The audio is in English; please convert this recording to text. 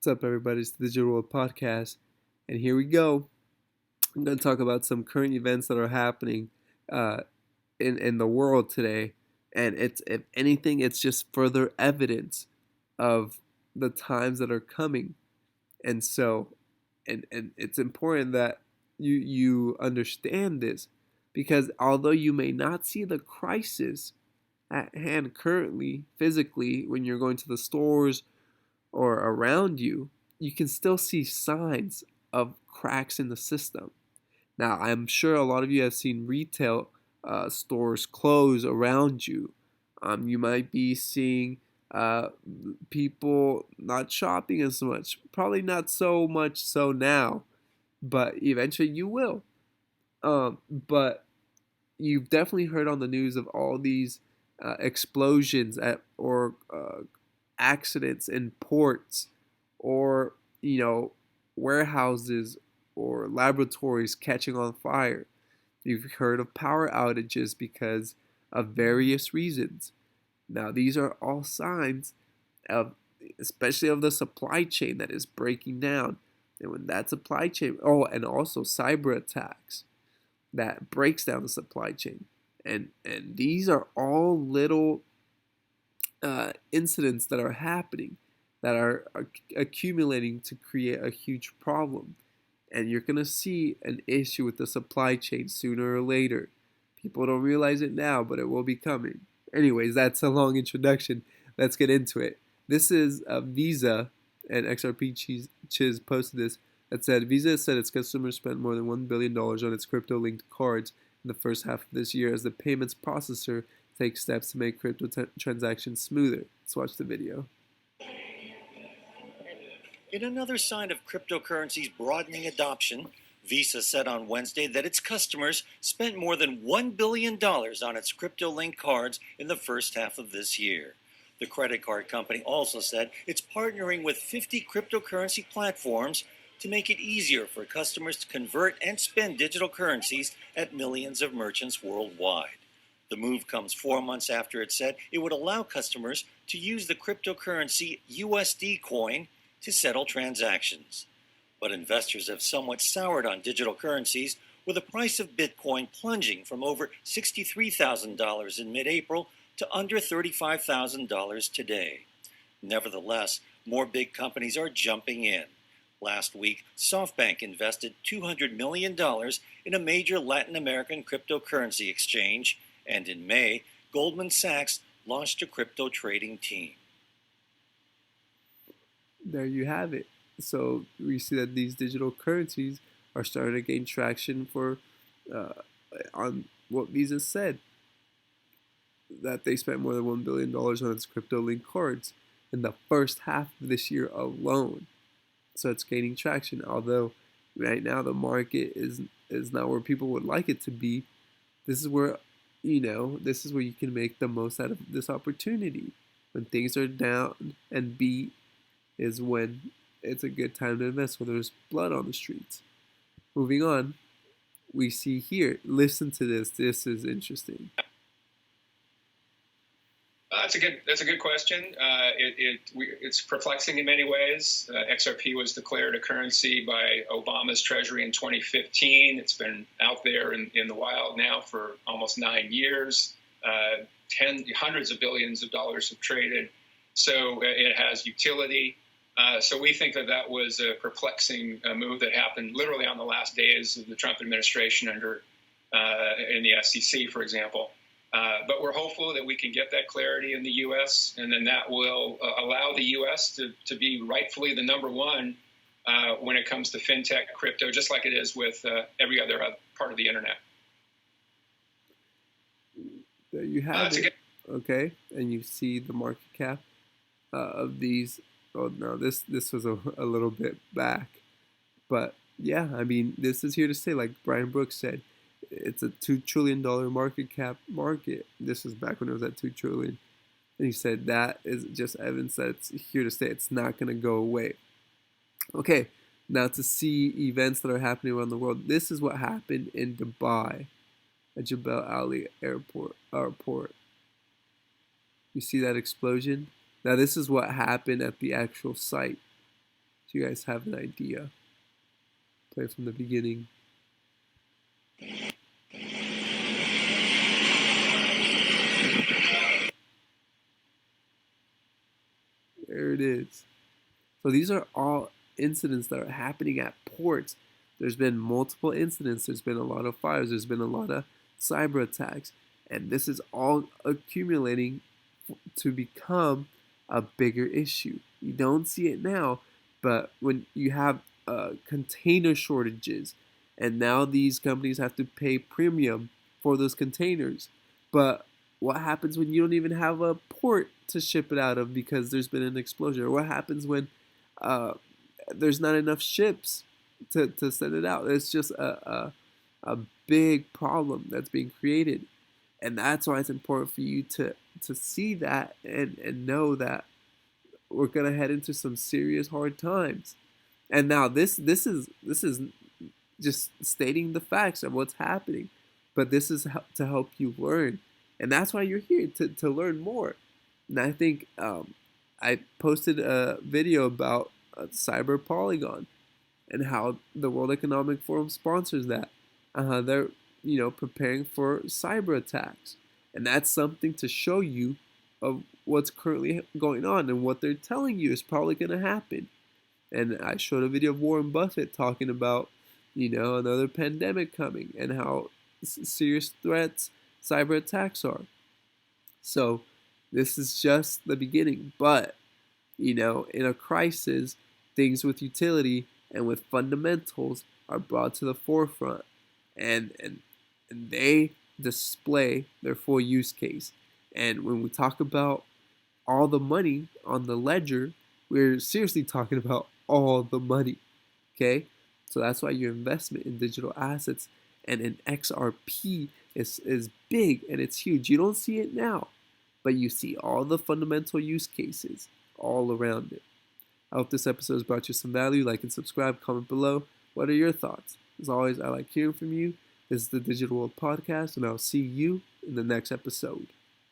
What's up, everybody? It's the Digital World Podcast, and here we go. I'm going to talk about some current events that are happening uh, in the world today, and it's if anything, it's just further evidence of the times that are coming. And so, and it's important that you understand this because although you may not see the crisis at hand currently, physically, when you're going to the stores or around you, you can still see signs of cracks in the system. Now, I'm sure a lot of you have seen retail stores close around you. You might be seeing uh, people not shopping as much. Probably not so much so now, but eventually you will. But you've definitely heard on the news of all these explosions or accidents in ports or warehouses or laboratories catching on fire. You've heard of power outages because of various reasons. Now these are all signs of, especially of the supply chain that is breaking down. And when that supply chain, and also cyber attacks that breaks down the supply chain. And these are all little incidents that are happening that are accumulating to create a huge problem. And you're going to see an issue with the supply chain sooner or later. People don't realize it now, but it will be coming. Anyways, that's a long introduction. Let's get into it. This is Visa, and XRP Chiz posted this that said Visa said its customers spent more than $1 billion on its crypto-linked cards in the first half of this year as the payments processor takes steps to make crypto transactions smoother. Let's watch the video. In another sign of cryptocurrency's broadening adoption, Visa said on Wednesday that its customers spent more than $1 billion on its crypto-linked cards in the first half of this year. The credit card company also said it's partnering with 50 cryptocurrency platforms to make it easier for customers to convert and spend digital currencies at millions of merchants worldwide. The move comes 4 months after it said it would allow customers to use the cryptocurrency USD coin to settle transactions. But investors have somewhat soured on digital currencies, with the price of Bitcoin plunging from over $63,000 in mid-April to under $35,000 today. Nevertheless, more big companies are jumping in. Last week, SoftBank invested $200 million in a major Latin American cryptocurrency exchange, and in May, Goldman Sachs launched a crypto trading team. There you have it. So we see that these digital currencies are starting to gain traction for uh, on what Visa said, that they spent more than $1 billion on its crypto-linked cards in the first half of this year alone. So it's gaining traction. Although right now the market is not where people would like it to be. This is where this is where you can make the most out of this opportunity. When things are down and beat is when it's a good time to invest, when there's blood on the streets. Moving on, we see here, listen to this. This is interesting. That's a good question. It's perplexing in many ways. XRP was declared a currency by Obama's Treasury in 2015. It's been out there in the wild now for almost 9 years. Hundreds of billions of dollars have traded. So it has utility. So we think that was a perplexing move that happened literally on the last days of the Trump administration in the SEC, for example. But we're hopeful that we can get that clarity in the U.S., and then that will allow the U.S. to be rightfully the number one when it comes to fintech crypto, just like it is with every other part of the internet. There you have it. Okay, and you see the market cap of these. Oh no, this was a little bit back, but yeah, I mean this is here to stay. Like Brian Brooks said, it's a $2 trillion market cap market. This was back when it was at 2 trillion, and he said that is just evidence that it's here to stay. It's not going to go away. Okay, now to see events that are happening around the world. This is what happened in Dubai, at Jebel Ali Airport. You see that explosion? Now this is what happened at the actual site. if you guys have an idea. Play from the beginning. There it is. So these are all incidents that are happening at ports. There's been multiple incidents. There's been a lot of fires. There's been a lot of cyber attacks. And this is all accumulating to become a bigger issue. You don't see it now, but when you have container shortages, and now these companies have to pay premium for those containers. But what happens when you don't even have a port to ship it out of because there's been an explosion? Or what happens when uh, there's not enough ships to send it out? It's just a big problem that's being created. And that's why it's important for you to see that and know that we're gonna head into some serious hard times. And now this is just stating the facts of what's happening, but this is to help you learn, and that's why you're here to learn more. And I think I posted a video about Cyber Polygon and how the World Economic Forum sponsors that. They're preparing for cyber attacks, and that's something to show you of what's currently going on and what they're telling you is probably going to happen. And I showed a video of Warren Buffett talking about another pandemic coming and how serious threats cyber attacks are. So this is just the beginning, but in a crisis, things with utility and with fundamentals are brought to the forefront, and they display their full use case. And when we talk about all the money on the ledger, we're seriously talking about all the money. Okay, so that's why your investment in digital assets and in XRP is big and it's huge. You don't see it now, but you see all the fundamental use cases all around it. I hope this episode has brought you some value. Like and subscribe, comment below. What are your thoughts? As always, I like hearing from you. This is the Digital World Podcast, and I'll see you in the next episode.